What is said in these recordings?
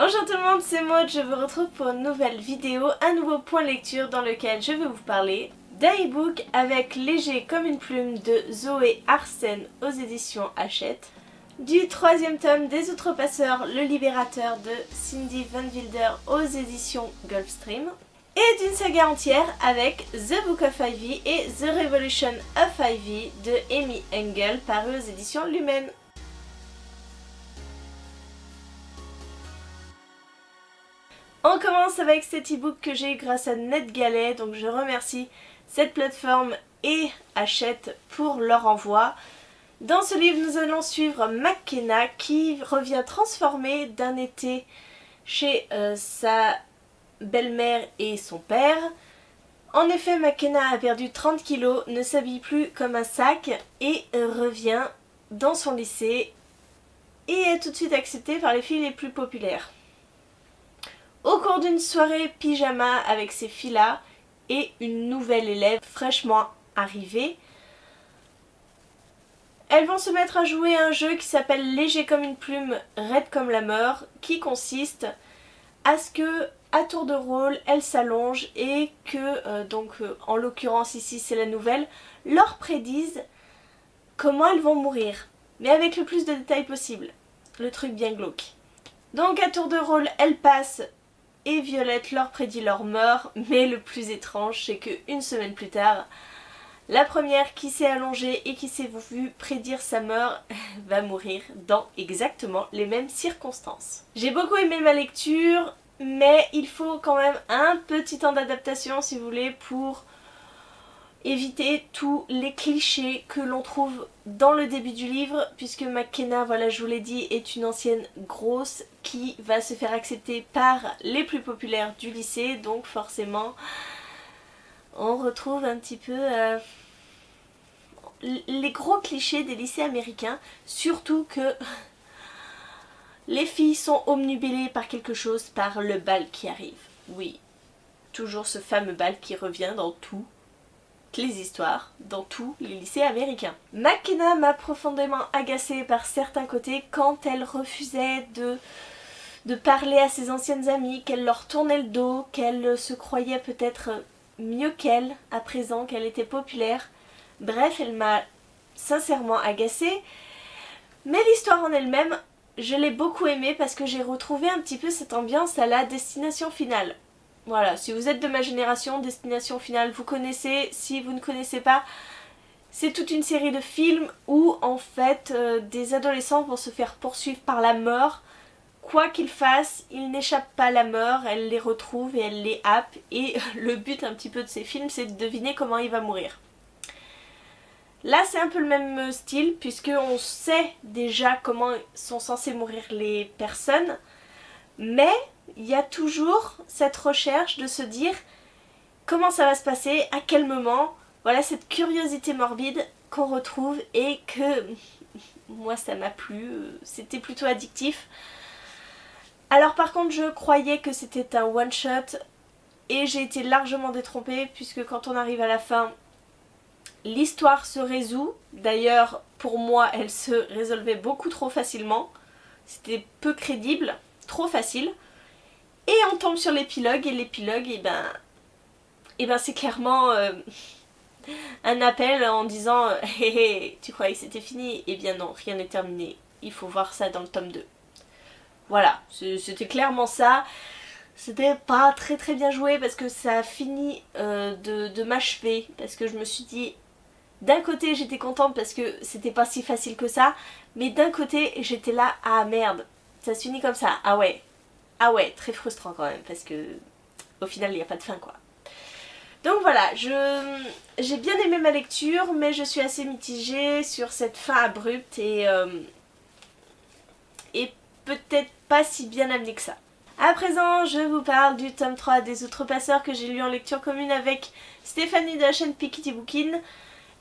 Bonjour tout le monde, c'est Maud, je vous retrouve pour une nouvelle vidéo, un nouveau point lecture dans lequel je vais vous parler d'un e-book avec Léger comme une plume de Zoé Arsène aux éditions Hachette, du troisième tome des Outrepasseurs, le libérateur de Cindy Van Wilder aux éditions Gulfstream, et d'une saga entière avec The Book of Ivy et The Revolution of Ivy de Amy Engel paru aux éditions Lumen. On commence avec cet e-book que j'ai eu grâce à NetGalley, donc je remercie cette plateforme et Hachette pour leur envoi. Dans ce livre, nous allons suivre McKenna qui revient transformée d'un été chez sa belle-mère et son père. En effet, McKenna a perdu 30 kilos, ne s'habille plus comme un sac et revient dans son lycée et est tout de suite acceptée par les filles les plus populaires. Au cours d'une soirée pyjama avec ces filles-là et une nouvelle élève fraîchement arrivée, elles vont se mettre à jouer à un jeu qui s'appelle Léger comme une plume, raide comme la mort, qui consiste à ce que, à tour de rôle, elles s'allongent et que, en l'occurrence ici c'est la nouvelle, leur prédisent comment elles vont mourir, mais avec le plus de détails possible. Le truc bien glauque. Donc à tour de rôle, elles passent et Violette leur prédit leur mort, mais le plus étrange c'est que une semaine plus tard, la première qui s'est allongée et qui s'est vue prédire sa mort va mourir dans exactement les mêmes circonstances. J'ai beaucoup aimé ma lecture, mais il faut quand même un petit temps d'adaptation si vous voulez pour éviter tous les clichés que l'on trouve dans le début du livre, puisque McKenna, voilà je vous l'ai dit, est une ancienne grosse qui va se faire accepter par les plus populaires du lycée, donc forcément on retrouve un petit peu les gros clichés des lycées américains, surtout que les filles sont obnubilées par quelque chose, par le bal qui arrive. Oui, toujours ce fameux bal qui revient dans toutes les histoires, dans tous les lycées américains. McKenna m'a profondément agacée par certains côtés quand elle refusait de parler à ses anciennes amies, qu'elle leur tournait le dos, qu'elle se croyait peut-être mieux qu'elle à présent, qu'elle était populaire. Bref, elle m'a sincèrement agacée, mais l'histoire en elle-même, je l'ai beaucoup aimée parce que j'ai retrouvé un petit peu cette ambiance à la Destination Finale. Voilà, si vous êtes de ma génération, Destination Finale, vous connaissez. Si vous ne connaissez pas, c'est toute une série de films où en fait des adolescents vont se faire poursuivre par la mort. Quoi qu'ils fassent, ils n'échappent pas à la mort, elle les retrouve et elle les happe. Et le but un petit peu de ces films, c'est de deviner comment il va mourir. Là, c'est un peu le même style, puisqu'on sait déjà comment sont censées mourir les personnes. Mais il y a toujours cette recherche de se dire comment ça va se passer, à quel moment. Voilà cette curiosité morbide qu'on retrouve et que moi ça m'a plu, c'était plutôt addictif. Alors par contre je croyais que c'était un one shot et j'ai été largement détrompée puisque quand on arrive à la fin, l'histoire se résout. D'ailleurs pour moi elle se résolvait beaucoup trop facilement, c'était peu crédible, trop facile. Et on tombe sur l'épilogue, et l'épilogue, et ben c'est clairement un appel en disant hé hé, tu croyais que c'était fini? Eh bien non, rien n'est terminé, il faut voir ça dans le tome 2. Voilà, c'était clairement ça. C'était pas très très bien joué parce que ça a fini de m'achever, parce que je me suis dit, d'un côté j'étais contente parce que c'était pas si facile que ça, mais d'un côté j'étais là, ah merde, ça se finit comme ça, ah ouais. Ah ouais, très frustrant quand même, parce que au final il n'y a pas de fin quoi. Donc voilà, j'ai bien aimé ma lecture, mais je suis assez mitigée sur cette fin abrupte et peut-être pas si bien amenée que ça. À présent, je vous parle du tome 3 des Outrepasseurs que j'ai lu en lecture commune avec Stéphanie de la chaîne Piketty Bookin.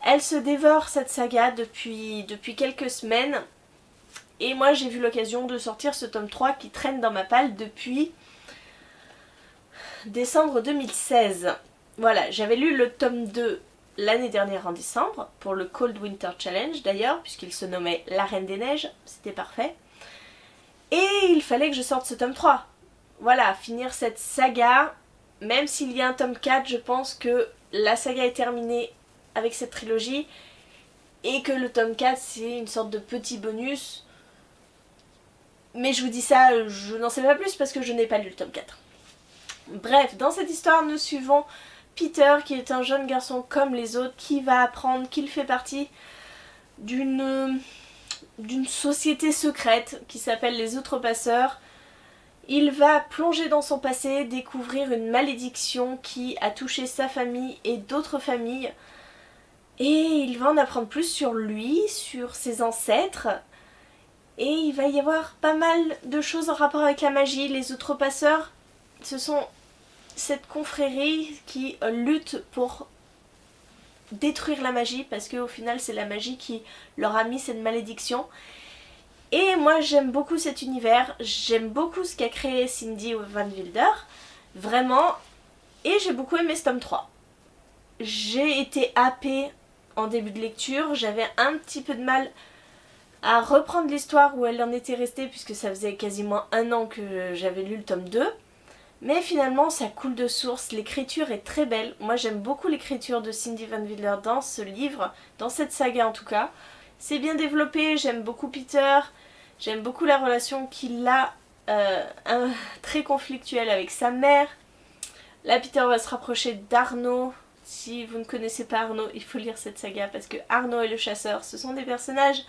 Elle se dévore cette saga depuis quelques semaines. Et moi j'ai vu l'occasion de sortir ce tome 3 qui traîne dans ma palle depuis décembre 2016. Voilà, j'avais lu le tome 2 l'année dernière en décembre, pour le Cold Winter Challenge d'ailleurs, puisqu'il se nommait La Reine des Neiges, c'était parfait. Et il fallait que je sorte ce tome 3. voilà, finir cette saga. Même s'il y a un tome 4, je pense que la saga est terminée avec cette trilogie et que le tome 4 c'est une sorte de petit bonus. Mais je vous dis ça, je n'en sais pas plus parce que je n'ai pas lu le tome 4. Bref, dans cette histoire, nous suivons Peter qui est un jeune garçon comme les autres qui va apprendre qu'il fait partie d'une société secrète qui s'appelle les Outrepasseurs. Il va plonger dans son passé, découvrir une malédiction qui a touché sa famille et d'autres familles. Et il va en apprendre plus sur lui, sur ses ancêtres. Et il va y avoir pas mal de choses en rapport avec la magie. Les Outrepasseurs, ce sont cette confrérie qui lutte pour détruire la magie, parce qu'au final c'est la magie qui leur a mis cette malédiction. Et moi j'aime beaucoup cet univers, j'aime beaucoup ce qu'a créé Cindy Van Wilder, vraiment, et j'ai beaucoup aimé ce tome 3. J'ai été happée en début de lecture, j'avais un petit peu de mal à reprendre l'histoire où elle en était restée puisque ça faisait quasiment un an que j'avais lu le tome 2. Mais finalement ça coule de source, l'écriture est très belle. Moi j'aime beaucoup l'écriture de Cindy Van Wilder dans ce livre, dans cette saga en tout cas. C'est bien développé, j'aime beaucoup Peter, j'aime beaucoup la relation qu'il a, très conflictuelle avec sa mère. Là Peter va se rapprocher d'Arnaud. Si vous ne connaissez pas Arnaud, il faut lire cette saga parce que Arnaud et le chasseur, ce sont des personnages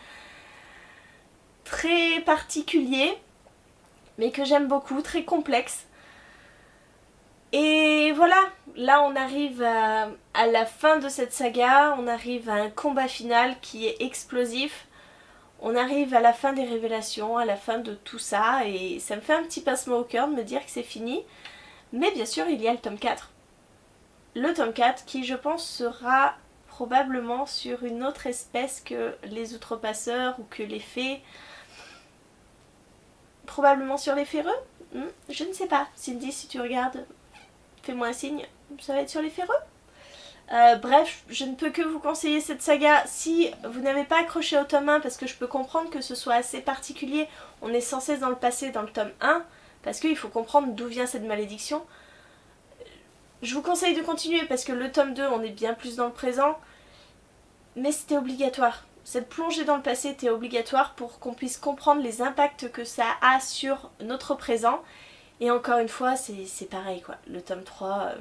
très particuliers, mais que j'aime beaucoup, très complexes. Et voilà, là on arrive à la fin de cette saga, on arrive à un combat final qui est explosif, on arrive à la fin des révélations, à la fin de tout ça, et ça me fait un petit pincement au cœur de me dire que c'est fini. Mais bien sûr il y a le tome 4. Le tome 4 qui je pense sera probablement sur une autre espèce que les Outrepasseurs ou que les fées. Probablement sur les ferreux, je ne sais pas. Cindy, si tu regardes, fais-moi un signe, ça va être sur les ferreux. Bref, je ne peux que vous conseiller cette saga. Si vous n'avez pas accroché au tome 1, parce que je peux comprendre que ce soit assez particulier, on est sans cesse dans le passé dans le tome 1, parce qu'il faut comprendre d'où vient cette malédiction. Je vous conseille de continuer parce que le tome 2, on est bien plus dans le présent, mais c'était obligatoire. Cette plongée dans le passé était obligatoire pour qu'on puisse comprendre les impacts que ça a sur notre présent. Et encore une fois, c'est pareil quoi. Le tome 3,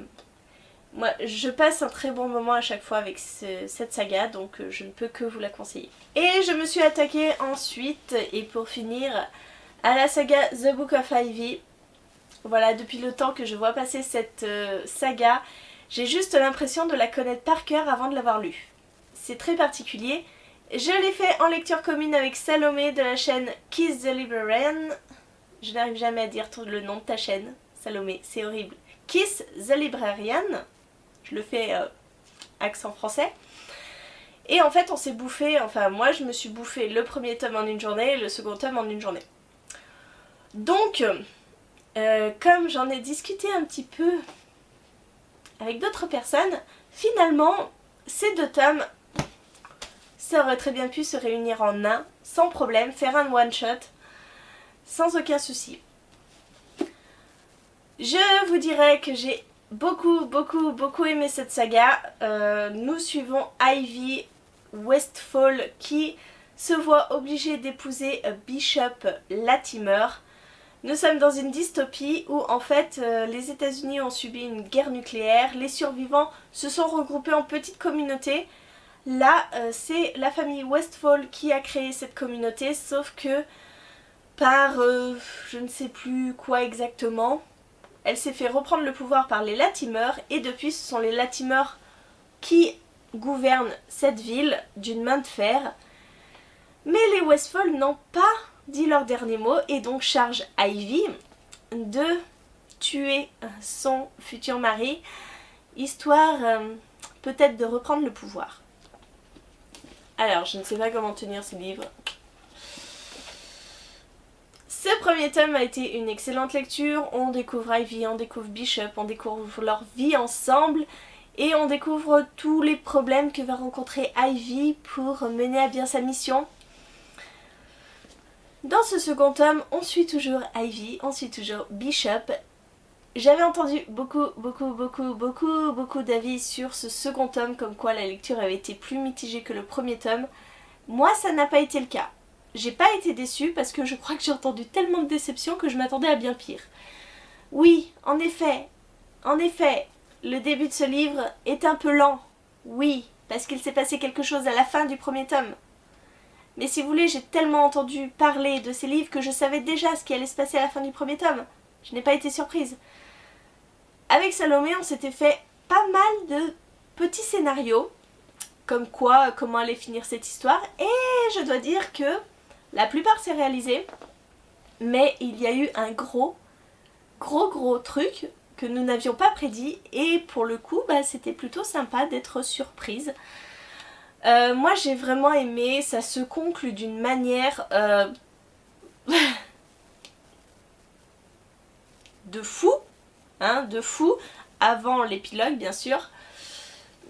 moi je passe un très bon moment à chaque fois avec cette saga, donc je ne peux que vous la conseiller. Et je me suis attaquée ensuite, et pour finir, à la saga The Book of Ivy. Voilà, depuis le temps que je vois passer cette saga, j'ai juste l'impression de la connaître par cœur avant de l'avoir lue. C'est très particulier. Je l'ai fait en lecture commune avec Salomé de la chaîne Kiss the Librarian. Je n'arrive jamais à dire le nom de ta chaîne, Salomé, c'est horrible. Kiss the Librarian. Je le fais accent français. Et en fait on s'est bouffé, enfin moi je me suis bouffé le premier tome en une journée et le second tome en une journée. Donc, comme j'en ai discuté un petit peu avec d'autres personnes, finalement ces deux tomes, ça aurait très bien pu se réunir en un, sans problème, faire un one-shot, sans aucun souci. Je vous dirais que j'ai beaucoup aimé cette saga. Nous suivons Ivy Westfall qui se voit obligée d'épouser Bishop Latimer. Nous sommes dans une dystopie où en fait les États-Unis ont subi une guerre nucléaire, les survivants se sont regroupés en petites communautés. Là, c'est la famille Westfall qui a créé cette communauté, sauf que par je ne sais plus quoi exactement, elle s'est fait reprendre le pouvoir par les Latimer, et depuis ce sont les Latimer qui gouvernent cette ville d'une main de fer. Mais les Westfall n'ont pas dit leur dernier mot et donc chargent Ivy de tuer son futur mari, histoire peut-être de reprendre le pouvoir. Alors, je ne sais pas comment tenir ce livre. Ce premier tome a été une excellente lecture. On découvre Ivy, on découvre Bishop, on découvre leur vie ensemble et on découvre tous les problèmes que va rencontrer Ivy pour mener à bien sa mission. Dans ce second tome, on suit toujours Ivy, on suit toujours Bishop. J'avais entendu beaucoup d'avis sur ce second tome, comme quoi la lecture avait été plus mitigée que le premier tome. Moi, ça n'a pas été le cas. J'ai pas été déçue parce que je crois que j'ai entendu tellement de déceptions que je m'attendais à bien pire. Oui, en effet, le début de ce livre est un peu lent. Oui, parce qu'il s'est passé quelque chose à la fin du premier tome. Mais si vous voulez, j'ai tellement entendu parler de ces livres que je savais déjà ce qui allait se passer à la fin du premier tome. Je n'ai pas été surprise. Avec Salomé, on s'était fait pas mal de petits scénarios, comme quoi, comment allait finir cette histoire, et je dois dire que la plupart s'est réalisé, mais il y a eu un gros truc que nous n'avions pas prédit, et pour le coup, c'était plutôt sympa d'être surprise. Moi j'ai vraiment aimé, ça se conclut d'une manière de fou, de fou, avant l'épilogue bien sûr.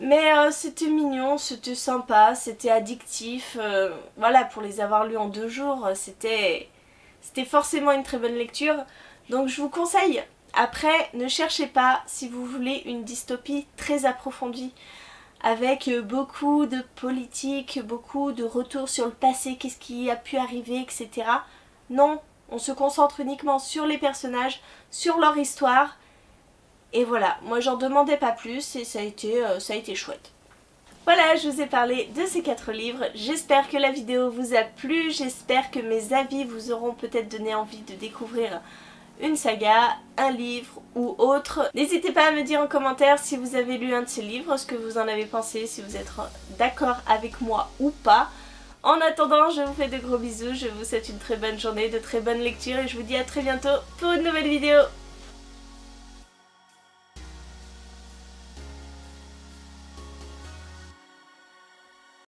Mais c'était mignon, c'était sympa, c'était addictif. Voilà, pour les avoir lus en 2 jours, c'était forcément une très bonne lecture. Donc je vous conseille. Après, ne cherchez pas si vous voulez une dystopie très approfondie, avec beaucoup de politique, beaucoup de retours sur le passé, qu'est-ce qui a pu arriver, etc. Non, on se concentre uniquement sur les personnages, sur leur histoire. Et voilà, moi j'en demandais pas plus et ça a été chouette. Voilà, je vous ai parlé de ces 4 livres. J'espère que la vidéo vous a plu, j'espère que mes avis vous auront peut-être donné envie de découvrir une saga, un livre ou autre. N'hésitez pas à me dire en commentaire si vous avez lu un de ces livres, ce que vous en avez pensé, si vous êtes d'accord avec moi ou pas. En attendant, je vous fais de gros bisous, je vous souhaite une très bonne journée, de très bonnes lectures et je vous dis à très bientôt pour une nouvelle vidéo.